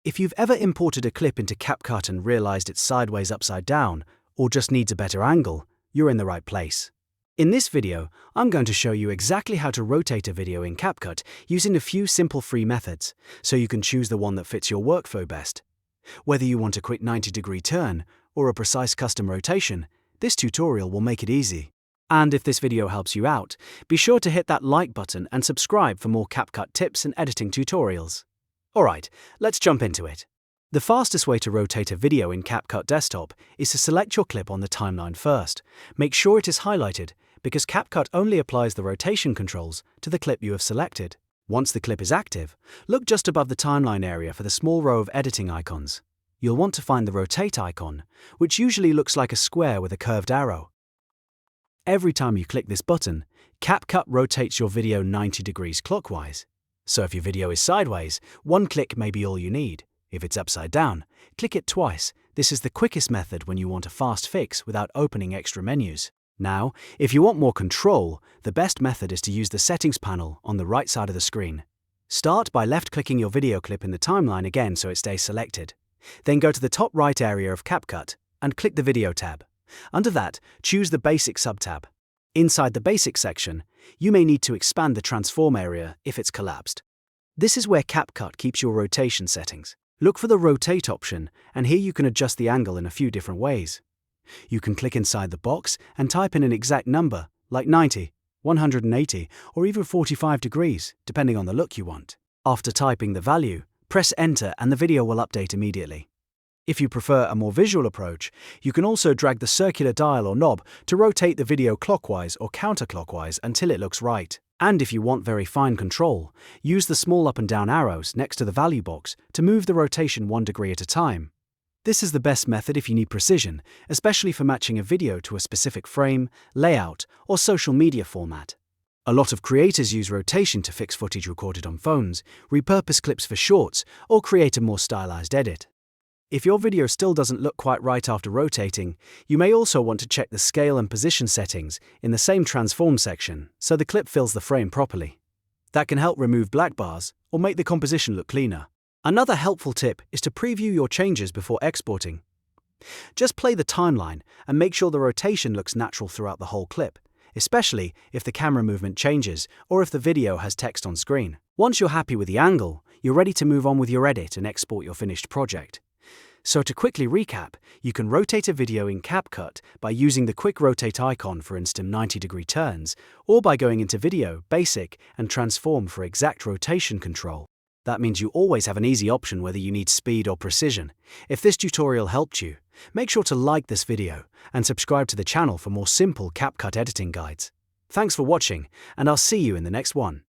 If you've ever imported a clip into CapCut and realized it's sideways upside down, or just needs a better angle, you're in the right place. In this video, I'm going to show you exactly how to rotate a video in CapCut using a few simple free methods, so you can choose the one that fits your workflow best. Whether you want a quick 90-degree turn or a precise custom rotation, this tutorial will make it easy. And if this video helps you out, be sure to hit that like button and subscribe for more CapCut tips and editing tutorials. Alright, let's jump into it. The fastest way to rotate a video in CapCut Desktop is to select your clip on the timeline first. Make sure it is highlighted, because CapCut only applies the rotation controls to the clip you have selected. Once the clip is active, look just above the timeline area for the small row of editing icons. You'll want to find the rotate icon, which usually looks like a square with a curved arrow. Every time you click this button, CapCut rotates your video 90 degrees clockwise. So if your video is sideways, one click may be all you need. If it's upside down, click it twice. This is the quickest method when you want a fast fix without opening extra menus. Now, if you want more control, the best method is to use the settings panel on the right side of the screen. Start by left-clicking your video clip in the timeline again so it stays selected. Then go to the top right area of CapCut and click the Video tab. Under that, choose the Basic subtab. Inside the Basic section, you may need to expand the transform area if it's collapsed. This is where CapCut keeps your rotation settings. Look for the Rotate option, and here you can adjust the angle in a few different ways. You can click inside the box and type in an exact number, like 90, 180, or even 45 degrees, depending on the look you want. After typing the value, press Enter and the video will update immediately. If you prefer a more visual approach, you can also drag the circular dial or knob to rotate the video clockwise or counterclockwise until it looks right. And if you want very fine control, use the small up and down arrows next to the value box to move the rotation 1 degree at a time. This is the best method if you need precision, especially for matching a video to a specific frame, layout, or social media format. A lot of creators use rotation to fix footage recorded on phones, repurpose clips for shorts, or create a more stylized edit. If your video still doesn't look quite right after rotating, you may also want to check the scale and position settings in the same transform section so the clip fills the frame properly. That can help remove black bars or make the composition look cleaner. Another helpful tip is to preview your changes before exporting. Just play the timeline and make sure the rotation looks natural throughout the whole clip, especially if the camera movement changes or if the video has text on screen. Once you're happy with the angle, you're ready to move on with your edit and export your finished project. So to quickly recap, you can rotate a video in CapCut by using the quick rotate icon for instant 90-degree turns, or by going into Video, Basic, and Transform for exact rotation control. That means you always have an easy option whether you need speed or precision. If this tutorial helped you, make sure to like this video and subscribe to the channel for more simple CapCut editing guides. Thanks for watching, and I'll see you in the next one.